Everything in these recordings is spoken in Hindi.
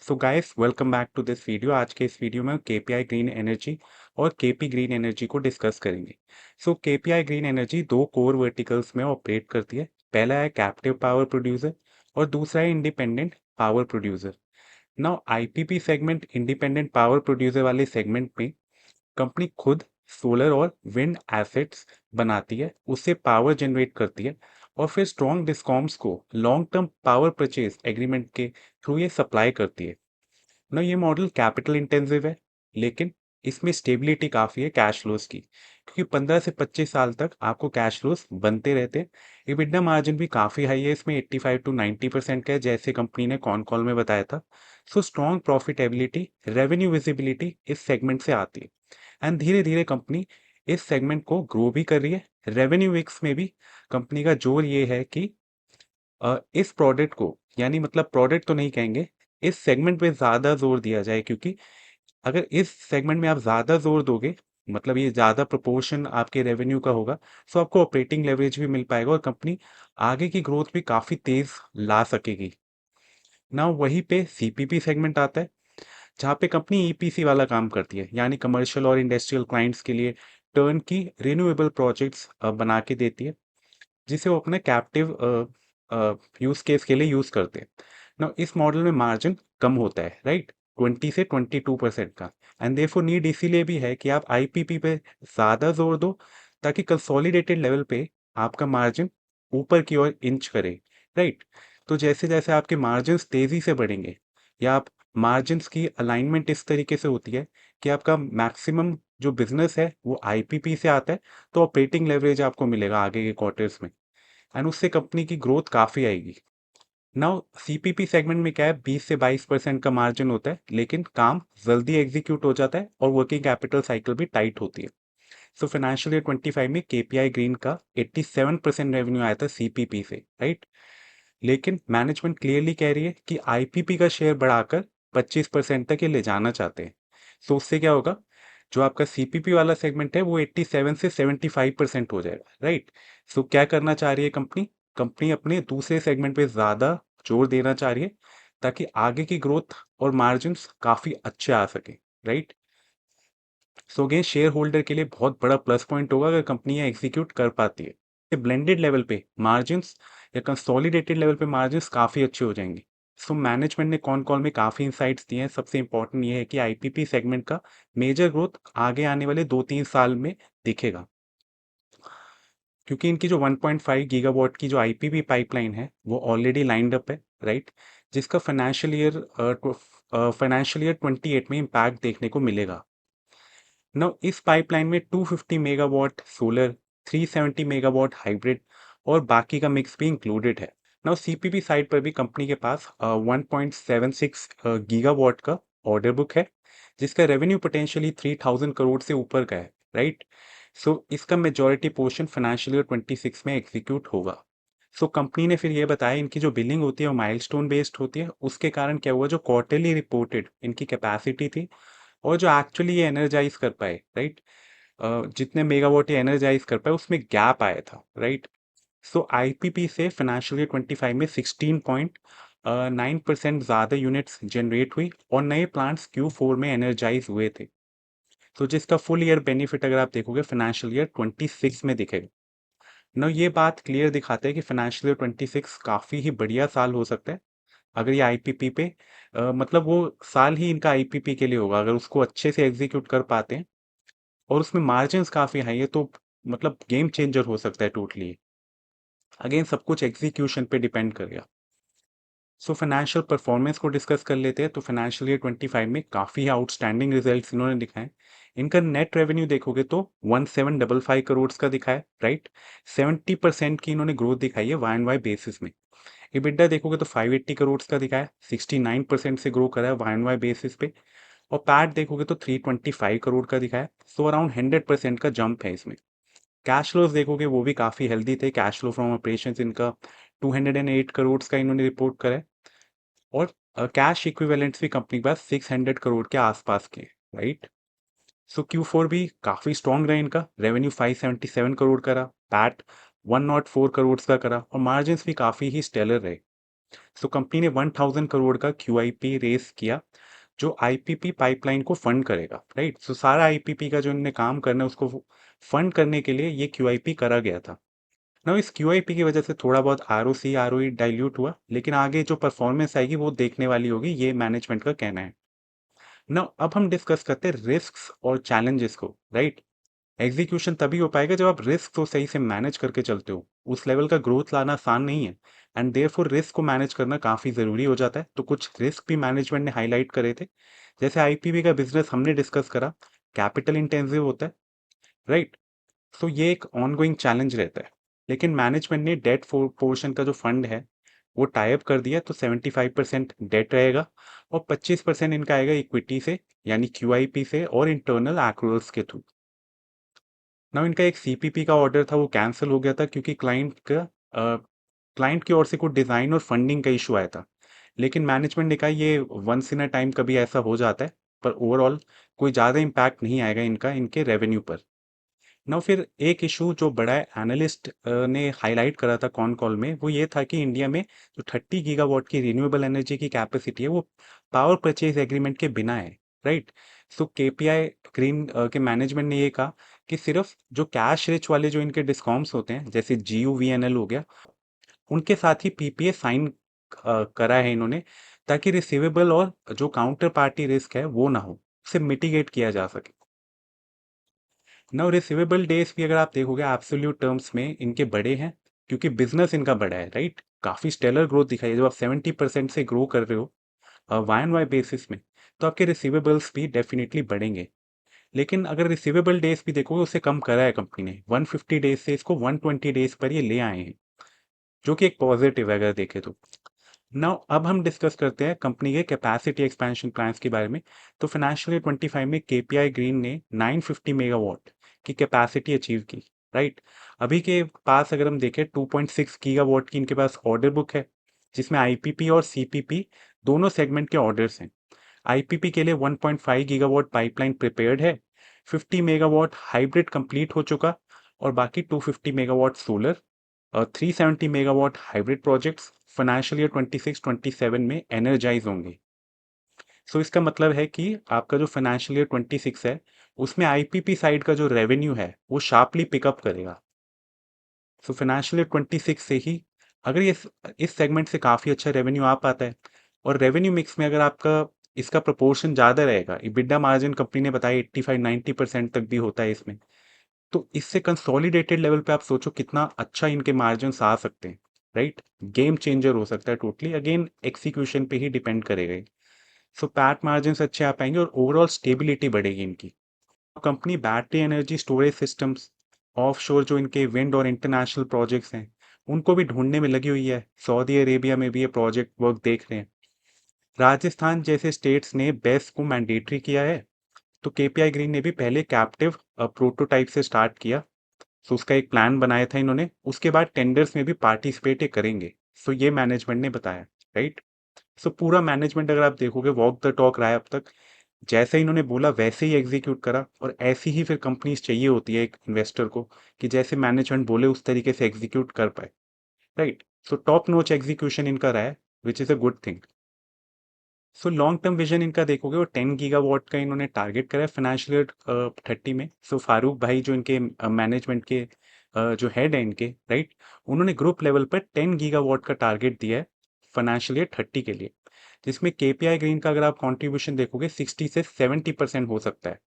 So guys welcome back to this video. आज के इस वीडियो में केपीआई ग्रीन एनर्जी और केपी ग्रीन एनर्जी को डिस्कस करेंगे। सो केपीआई ग्रीन एनर्जी दो कोर वर्टिकल्स में ऑपरेट करती है। पहला है कैप्टिव पावर प्रोड्यूसर और दूसरा है independent power producer. Now IPP segment independent power producer वाले सेगमेंट में कंपनी खुद सोलर और विंड एसेट्स बनाती है, उससे पावर जनरेट करती है और फिर स्ट्रॉन्ग डिस्कॉम्स को long term power purchase agreement के थ्रू ये सप्लाई करती है ना। ये मॉडल कैपिटल इंटेंसिव है, लेकिन इसमें स्टेबिलिटी काफ़ी है कैश फ्लोज की, क्योंकि 15 से 25 साल तक आपको कैश फ्लोज बनते रहते हैं। EBITDA मार्जिन भी काफ़ी हाई है, इसमें 85 to 90% का है, जैसे कंपनी ने कॉन कॉल में बताया था। So strong profitability, revenue visibility इस सेगमेंट से आती है एंड धीरे धीरे कंपनी इस सेगमेंट को ग्रो भी कर रही है। रेवेन्यू मिक्स में भी कंपनी का जोर ये है कि इस प्रोडक्ट को, यानी मतलब प्रोडक्ट तो नहीं कहेंगे, इस सेगमेंट पे ज़्यादा जोर दिया जाए, क्योंकि अगर इस सेगमेंट में आप ज़्यादा जोर दोगे, मतलब ये ज़्यादा प्रोपोर्शन आपके रेवेन्यू का होगा, तो आपको ऑपरेटिंग लेवरेज भी मिल पाएगा और कंपनी आगे की ग्रोथ भी काफ़ी तेज़ ला सकेगी ना। वहीं पे सीपीपी सेगमेंट आता है, जहाँ पे कंपनी ईपीसी वाला काम करती है, यानी कमर्शियल और इंडस्ट्रियल क्लाइंट्स के लिए टर्न की रिन्यूएबल प्रोजेक्ट्स बना के देती है, जिसे वो अपने कैप्टिव यूज केस के लिए यूज करते हैं ना। इस मॉडल में मार्जिन कम होता है, राइट, 20 से 22% का। एंड देयरफॉर नीड इसीलिए भी है कि आप आईपीपी पे ज़्यादा जोर दो, ताकि कंसोलिडेटेड लेवल पे आपका मार्जिन ऊपर की ओर इंच करे, राइट। तो जैसे जैसे आपके मार्जिन तेज़ी से बढ़ेंगे, या आप मार्जिन्स की अलाइनमेंट इस तरीके से होती है कि आपका मैक्सिमम जो बिजनेस है वो आईपीपी से आता है, तो ऑपरेटिंग लेवरेज आपको मिलेगा आगे के क्वार्टर्स में एंड उससे कंपनी की ग्रोथ काफ़ी आएगी। नाउ सीपीपी सेगमेंट में क्या है, 20 से 22% का मार्जिन होता है, लेकिन काम जल्दी एग्जीक्यूट हो जाता है और वर्किंग कैपिटल साइकिल भी टाइट होती है। सो फाइनेंशियल ईयर 25 में केपीआई ग्रीन का 87% रेवेन्यू आया था सीपीपी से, राइट। लेकिन मैनेजमेंट क्लियरली कह रही है कि आईपीपी का शेयर बढ़ाकर 25% तक ये ले जाना चाहते हैं। सो उससे क्या होगा, जो आपका सीपीपी वाला सेगमेंट है वो 87 से 75% हो जाएगा, राइट। सो क्या करना चाह रही है कंपनी, कंपनी अपने दूसरे सेगमेंट पे ज़्यादा जोर देना चाह रही है, ताकि आगे की ग्रोथ और मार्जिन्स काफ़ी अच्छे आ सके, right. So again share holder के लिए बहुत बड़ा प्लस पॉइंट होगा अगर कंपनी ये एग्जीक्यूट कर पाती है। ब्लेंडेड लेवल पे मार्जिन्स या कंसोलिडेटेड लेवल पे मार्जिन्स काफ़ी अच्छे हो जाएंगे। सो मैनेजमेंट ने कॉन कॉल में काफ़ी इंसाइट्स दिए हैं। सबसे इंपॉर्टेंट ये है कि आईपीपी सेगमेंट का मेजर ग्रोथ आगे आने वाले 2-3 साल में दिखेगा, क्योंकि इनकी जो 1.5 गीगावाट की जो आईपीपी पाइपलाइन है वो ऑलरेडी लाइंड अप है, राइट, जिसका फाइनेंशियल ईयर 28 में इम्पैक्ट देखने को मिलेगा। नाउ इस पाइपलाइन में 250 मेगावाट सोलर, 370 मेगावाट हाइब्रिड और बाकी का मिक्स भी इंक्लूडेड है। नाउ सीपीपी साइड पर भी कंपनी के पास 1.76 गीगावाट का ऑर्डर बुक है, जिसका रेवेन्यू पोटेंशियली 3000 करोड़ से ऊपर का है, राइट। सो इसका मेजॉरिटी पोर्शन फाइनेंशियल ईयर 26 में एग्जीक्यूट होगा। सो कंपनी ने फिर ये बताया इनकी जो बिलिंग होती है वो माइलस्टोन बेस्ड होती है। उसके कारण क्या हुआ, जो क्वार्टरली रिपोर्टेड इनकी कैपेसिटी थी और जो एक्चुअली ये एनर्जाइज कर पाए, राइट, जितने मेगावाट ये एनर्जाइज कर पाए उसमें गैप आया था, राइट। सो आईपीपी से फाइनेंशियल ईयर 25 में 16.9% ज़्यादा यूनिट्स जनरेट हुई और नए प्लांट्स Q4 में एनर्जाइज हुए थे। तो जिसका फुल ईयर बेनिफिट अगर आप देखोगे फाइनेंशियल ईयर 26 में दिखेगा ना। ये बात क्लियर दिखाते हैं कि फाइनेंशियल ईयर 26 काफ़ी ही बढ़िया साल हो सकता है अगर ये आईपीपी पे मतलब वो साल ही इनका आईपीपी के लिए होगा, अगर उसको अच्छे से एग्जीक्यूट कर पाते हैं और उसमें मार्जिन्स काफ़ी हाई है, तो मतलब गेम चेंजर हो सकता है टोटली। अगेन सब कुछ एग्जीक्यूशन पे डिपेंड करेगा। सो फाइनेंशियल परफॉर्मेंस को डिस्कस कर लेते हैं। तो फाइनेंशियल ईयर 25 में काफ़ी आउटस्टैंडिंग रिजल्ट्स इन्होंने दिखाए। इनका नेट रेवेन्यू देखोगे तो 1755 करोड़ का दिखा है, राइट। 70% की इन्होंने ग्रोथ दिखाई है वाई एंड वाई बेसिस में। EBITDA देखोगे तो 580 करोड़ का दिखा है, 69% से ग्रो करा है वाई एंड वाई बेसिस पे। और पैट देखोगे तो 325 करोड़ का दिखा है, सो अराउंड 100% का जंप है इसमें। कैश फ्लोज देखोगे वो भी काफ़ी हेल्दी थे। कैश फ्लो फ्रॉम ऑपरेशंस इनका 208 करोड़ का इन्होंने रिपोर्ट करा है और कैश इक्विवेलेंट्स भी कंपनी के पास 600 करोड़ के आसपास के, राइट। सो Q4 भी काफ़ी स्ट्रॉन्ग रहा इनका। रेवेन्यू 577 करोड़ का रहा, पैट 104 करोड़ का करा और मार्जिन्स भी काफ़ी ही स्टेलर रहे। सो कंपनी ने 1000 करोड़ का QIP रेस किया, जो IPP पाइपलाइन को फंड करेगा, राइट। सो सारा IPP का जो इन्होंने काम करना है उसको फंड करने के लिए ये QIP करा गया था ना। इस QIP की वजह से थोड़ा बहुत ROC ROE डाइल्यूट हुआ, लेकिन आगे जो परफॉर्मेंस आएगी वो देखने वाली होगी, ये मैनेजमेंट का कहना है ना। अब हम डिस्कस करते हैं रिस्क्स और चैलेंजेस को, राइट। एग्जीक्यूशन तभी हो पाएगा जब आप रिस्क को सही से मैनेज करके चलते हो। उस लेवल का ग्रोथ लाना आसान नहीं है, एंड देयरफॉर रिस्क को मैनेज करना काफ़ी ज़रूरी हो जाता है। तो कुछ रिस्क भी मैनेजमेंट ने हाईलाइट करे थे, जैसे IPP का बिजनेस हमने डिस्कस करा, कैपिटल इंटेंसिव होता है, राइट। तो ये एक ऑनगोइंग चैलेंज रहता है, लेकिन मैनेजमेंट ने डेट पोर्शन का जो फंड है वो टाइप कर दिया, तो 75% डेट रहेगा और 25% इनका आएगा इक्विटी से, यानी QIP से और इंटरनल एक्रूअल्स के थ्रू ना। इनका एक CPP का ऑर्डर था, वो कैंसिल हो गया था क्योंकि क्लाइंट की ओर से कुछ डिज़ाइन और फंडिंग का इशू आया था, लेकिन मैनेजमेंट ने कहा ये वंस इन अ टाइम कभी ऐसा हो जाता है, पर ओवरऑल कोई ज़्यादा इम्पैक्ट नहीं आएगा इनका इनके रेवेन्यू पर ना। फिर एक इशू जो बड़ा एनालिस्ट ने हाईलाइट करा था कॉन कॉल में, वो ये था कि इंडिया में जो 30 गीगावाट की रिन्यूएबल एनर्जी की कैपेसिटी है वो पावर परचेज एग्रीमेंट के बिना है, राइट। सो KPI ग्रीन के मैनेजमेंट ने ये कहा कि सिर्फ जो कैश रिच वाले जो इनके डिस्कॉम्स होते हैं, जैसे GUVNL हो गया, उनके साथ ही PPA साइन करा है इन्होंने, ताकि रिसीवेबल और जो काउंटर पार्टी रिस्क है वो ना हो, उसे मिटिगेट किया जा सके ना। रिसीवेबल डेज भी अगर आप देखोगे एब्सोल्यूट टर्म्स में इनके बड़े हैं, क्योंकि बिजनेस इनका बड़ा है, राइट। काफ़ी स्टेलर ग्रोथ दिखाई है, जब आप 70% से ग्रो कर रहे हो Y-on-Y बेसिस में, तो आपके रिसीवेबल्स भी डेफिनेटली बढ़ेंगे। लेकिन अगर रिसीवेबल डेज भी देखोगे, उससे कम करा है कंपनी ने, 150 डेज से इसको 120 डेज पर ये ले आए हैं, जो कि एक पॉजिटिव है अगर देखें तो। नाउ अब हम डिस्कस करते हैं कंपनी के कैपेसिटी एक्सपेंशन प्लान्स के बारे में। तो फाइनेंशियल ईयर 25 में KPI ग्रीन ने 950 मेगावाट की कैपेसिटी अचीव की, राइट। अभी के पास अगर हम देखें 2.6 गीगावाट की इनके पास ऑर्डर बुक है, जिसमें IPP और CPP दोनों सेगमेंट के ऑर्डर्स हैं। IPP के लिए 1.5 गीगावाट पाइपलाइन प्रिपेयर्ड है, 50 मेगावाट हाइब्रिड कंप्लीट हो चुका, और बाकी 250 मेगावाट सोलर और 370 megawatt hybrid projects financial year 26-27 में एनर्जाइज होंगे। सो इसका मतलब है कि आपका जो फाइनेंशियल ईयर 26 है, उसमें IPP साइड का जो रेवेन्यू है वो शार्पली पिकअप करेगा। सो फाइनेंशियल ईयर 26 से ही अगर ये इस सेगमेंट से काफ़ी अच्छा रेवेन्यू आ पाता है, और रेवेन्यू मिक्स में अगर आपका इसका प्रपोर्शन ज़्यादा रहेगा, EBITDA मार्जिन कंपनी ने बताया 85-90% तक भी होता है इसमें, तो इससे कंसोलिडेटेड लेवल पे आप सोचो कितना अच्छा इनके मार्जिन्स आ सकते हैं, राइट। गेम चेंजर हो सकता है टोटली, अगेन एक्सिक्यूशन पे ही डिपेंड करेगा। सो पैट मार्जिन्स अच्छे आ पाएंगे और ओवरऑल स्टेबिलिटी बढ़ेगी इनकी। Company battery energy storage systems, offshore जो इनके विंड और इंटरनेशनल प्रोजेक्ट्स हैं, उनको भी ढूंढने में लगी हुई है। सऊदी अरेबिया में भी ये प्रोजेक्ट वर्क देख रहे हैं। राजस्थान जैसे स्टेट्स ने बेस को मैंडेटरी किया है, तो KPI ग्रीन ने भी पहले कैप्टिव प्रोटोटाइप से स्टार्ट किया। सो उसका एक प्लान बनाया था इन्होंने, उसके बाद टेंडर्स में भी पार्टिसिपेट ये करेंगे। सो ये मैनेजमेंट ने बताया, राइट। सो पूरा मैनेजमेंट अगर आप देखोगे वॉक द टॉक रहा है अब तक, जैसे इन्होंने बोला वैसे ही एग्जीक्यूट करा, और ऐसी ही फिर कंपनीज चाहिए होती है एक इन्वेस्टर को, कि जैसे मैनेजमेंट बोले उस तरीके से एग्जीक्यूट कर पाए, राइट। सो टॉप नोच एग्जीक्यूशन इनका रहा है, which is a good thing. So long term vision इनका देखोगे वो 10 गीगावाट का इन्होंने टारगेट करा है फाइनेंशियल ईयर 30 में। सो फारूक भाई जो इनके मैनेजमेंट के जो हेड है इनके, राइट, उन्होंने ग्रुप लेवल पर 10 गीगावाट का टारगेट दिया है फाइनेंशियल ईयर 30 के लिए, जिसमें KPI ग्रीन का अगर आप कॉन्ट्रीब्यूशन देखोगे 60 से 70% हो सकता है।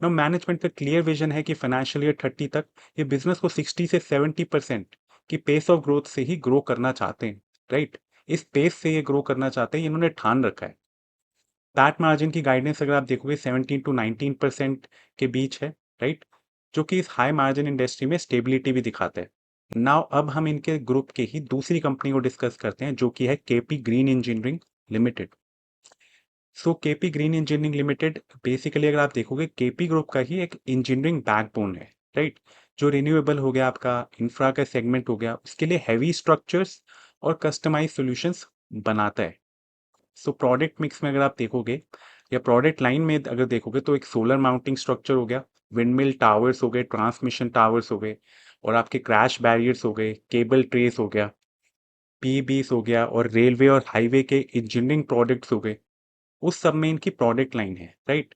ना मैनेजमेंट का क्लियर विजन है कि फाइनेंशियल ईयर 30 तक ये बिजनेस को 60 से 70% की पेस ऑफ ग्रोथ से ही ग्रो करना चाहते हैं, राइट। इस पेस से ये ग्रो करना चाहते हैं, इन्होंने ठान रखा है। पैट मार्जिन की गाइडेंस अगर आप देखोगे 17 to 19% के बीच है, राइट, जो कि इस हाई मार्जिन इंडस्ट्री में स्टेबिलिटी भी दिखाता है। नाउ अब हम इनके ग्रुप के ही दूसरी कंपनी को डिस्कस करते हैं, जो कि है KP ग्रीन इंजीनियरिंग लिमिटेड। सो KP green engineering limited basically अगर आप देखोगे KP ग्रुप का ही एक इंजीनियरिंग बैकबोन है, राइट। जो रिन्यूएबल हो गया, आपका इंफ्रा का सेगमेंट हो गया, उसके लिए हैवी स्ट्रक्चर्स और कस्टमाइज सॉल्यूशंस बनाता है। सो प्रोडक्ट मिक्स में अगर आप देखोगे, या प्रोडक्ट लाइन में अगर देखोगे, तो एक सोलर माउंटिंग स्ट्रक्चर हो गया, विंडमिल टावर्स हो गए, ट्रांसमिशन टावर्स हो गए, और आपके क्रैश बैरियर्स हो गए, केबल ट्रेस हो गया, पीईबीस हो गया और रेलवे और हाईवे के इंजीनियरिंग प्रोडक्ट्स हो गए, उस सब में इनकी प्रोडक्ट लाइन है, राइट।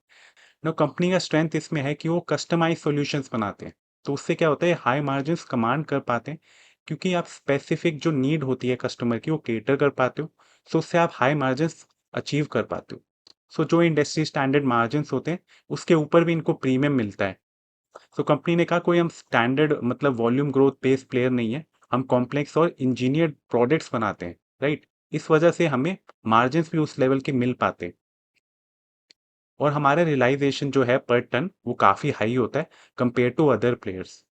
ना कंपनी का स्ट्रेंथ इसमें है कि वो कस्टमाइज सॉल्यूशंस बनाते हैं, तो उससे क्या होता है, हाई मार्जिन्स कमांड कर पाते हैं, क्योंकि आप स्पेसिफिक जो नीड होती है कस्टमर की वो केटर कर पाते हो, सो उससे आप हाई मार्जिन्स अचीव कर पाते हो। सो जो इंडस्ट्री स्टैंडर्ड मार्जिन्स होते हैं उसके ऊपर भी इनको प्रीमियम मिलता है। सो कंपनी ने कहा कोई हम स्टैंडर्ड मतलब वॉल्यूम ग्रोथ बेस्ड प्लेयर नहीं है, हम कॉम्प्लेक्स और इंजीनियर्ड प्रोडक्ट्स बनाते हैं, राइट। इस वजह से हमें मार्जिन्स भी उस लेवल के मिल पाते हैं, और हमारा रियलाइजेशन जो है पर टन वो काफ़ी हाई होता है कंपेयर टू अदर प्लेयर्स।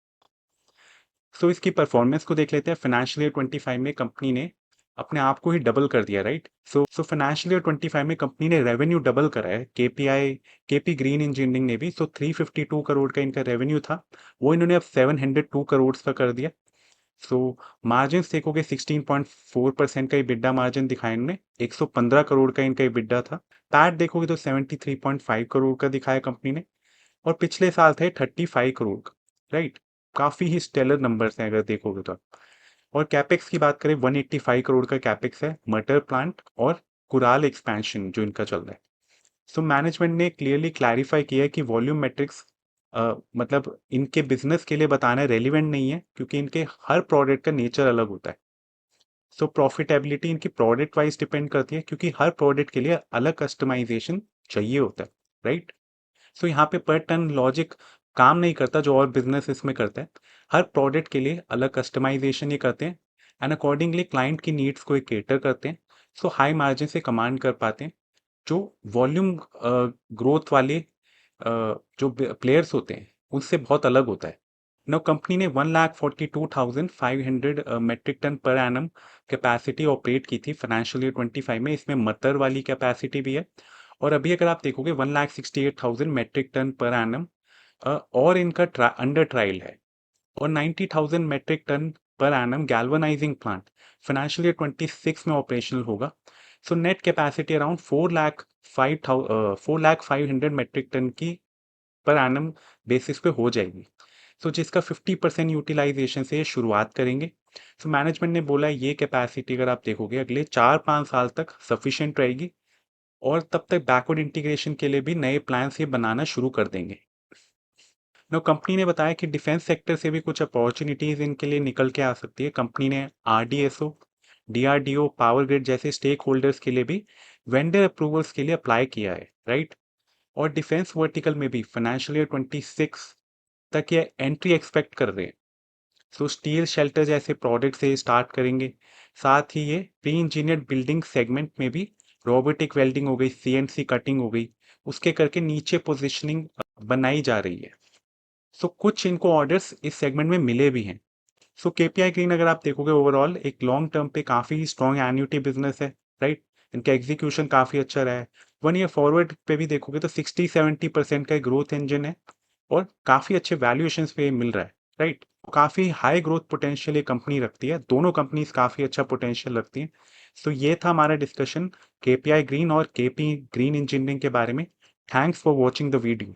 सो इसकी परफॉर्मेंस को देख लेते हैं। फाइनेंशियल ईयर 25 में कंपनी ने अपने आप को ही डबल कर दिया, राइट। सो फाइनेंशियल ईयर 25 में कंपनी ने रेवेन्यू डबल करा है। केपी ग्रीन इंजीनियरिंग ने भी, सो 352 करोड़ का इनका रेवेन्यू था, वो इन्होंने अब 702 करोड़ का कर दिया। सो मार्जिन देखोगे 16.4% का EBITDA मार्जिन दिखाया इन्होंने, 115 करोड़ का इनका EBITDA था। पैट देखोगे तो 73.5 करोड़ का दिखाया कंपनी ने, और पिछले साल थे 35 करोड़ का, राइट। काफी ही स्टेलर नंबर्स हैं अगर देखोगे तो। और कैपेक्स की बात करें, 185 करोड़ का कैपेक्स है मटर प्लांट और कुराल एक्सपेंशन जो इनका चल रहा है। सो मैनेजमेंट ने क्लियरली क्लैरिफाई किया है कि वॉल्यूम मेट्रिक्स मतलब इनके बिजनेस के लिए बताना रेलिवेंट नहीं है, क्योंकि इनके हर प्रोडक्ट का नेचर अलग होता है। सो प्रॉफिटेबिलिटी इनकी प्रोडक्ट वाइज डिपेंड करती है, क्योंकि हर प्रोडक्ट के लिए अलग कस्टमाइजेशन चाहिए होता है, राइट। सो यहाँ पे पर टन लॉजिक काम नहीं करता जो और बिजनेस इसमें करता है। हर प्रोडक्ट के लिए अलग कस्टमाइजेशन ये करते हैं, एंड अकॉर्डिंगली क्लाइंट की नीड्स को केटर करते हैं। सो हाई मार्जिन से कमांड कर पाते हैं, जो वॉल्यूम ग्रोथ वाले जो प्लेयर्स होते हैं उनसे बहुत अलग होता है। नौ कंपनी ने 1,42,500 metric ton per annum capacity operate की थी फाइनेंशियल ईयर 25 में। इसमें मटर वाली कैपेसिटी भी है, और अभी अगर आप देखोगे 1,68,000 मेट्रिक टन पर एनम और इनका अंडर ट्रायल है, और 90,000 metric ton per annum galvanising plant financial year 26 में ऑपरेशनल होगा। So net capacity around 4,05,500 metric ton की पर एनम बेसिस पे हो जाएगी। सो जिसका 50% यूटिलाइजेशन से ये शुरुआत करेंगे। सो मैनेजमेंट ने बोला ये कैपेसिटी अगर आप देखोगे अगले 4-5 साल तक सफिशिएंट रहेगी, और तब तक बैकवर्ड इंटीग्रेशन के लिए भी नए प्लान्स ये बनाना शुरू कर देंगे। नो कंपनी ने बताया कि डिफेंस सेक्टर से भी कुछ अपॉर्चुनिटीज इनके लिए निकल के आ सकती है। कंपनी ने आरडीएसओ, डीआरडीओ, पावर ग्रिड जैसे स्टेक होल्डर्स के लिए भी वेंडर अप्रूवल्स के लिए अप्लाई किया है, राइट। और डिफेंस वर्टिकल में भी फाइनेंशियल ईयर 26 तक ये एंट्री एक्सपेक्ट कर रहे हैं। सो स्टील शेल्टर जैसे प्रोडक्ट से स्टार्ट करेंगे। साथ ही ये प्री इंजीनियर्ड बिल्डिंग सेगमेंट में भी रोबोटिक वेल्डिंग हो गई, सीएनसी कटिंग हो गई, उसके करके नीचे पोजिशनिंग बनाई जा रही है। सो कुछ इनको ऑर्डर्स इस सेगमेंट में मिले भी हैं। सो केपीआई ग्रीन अगर आप देखोगे ओवरऑल एक लॉन्ग टर्म पे काफ़ी स्ट्रॉन्ग एन्युटी बिजनेस है, राइट। इनका एग्जीक्यूशन काफ़ी अच्छा रहा है। 1 ईयर फॉरवर्ड पे भी देखोगे तो 60-70% का ग्रोथ इंजन है, और काफ़ी अच्छे वैल्यूएशंस पे मिल रहा है, राइट। काफ़ी हाई ग्रोथ पोटेंशियल ये कंपनी रखती है, दोनों कंपनीज काफ़ी अच्छा पोटेंशियल रखती हैं। सो ये था हमारा डिस्कशन केपीआई ग्रीन और केपी ग्रीन इंजीनियरिंग के बारे में। Thanks for watching the video.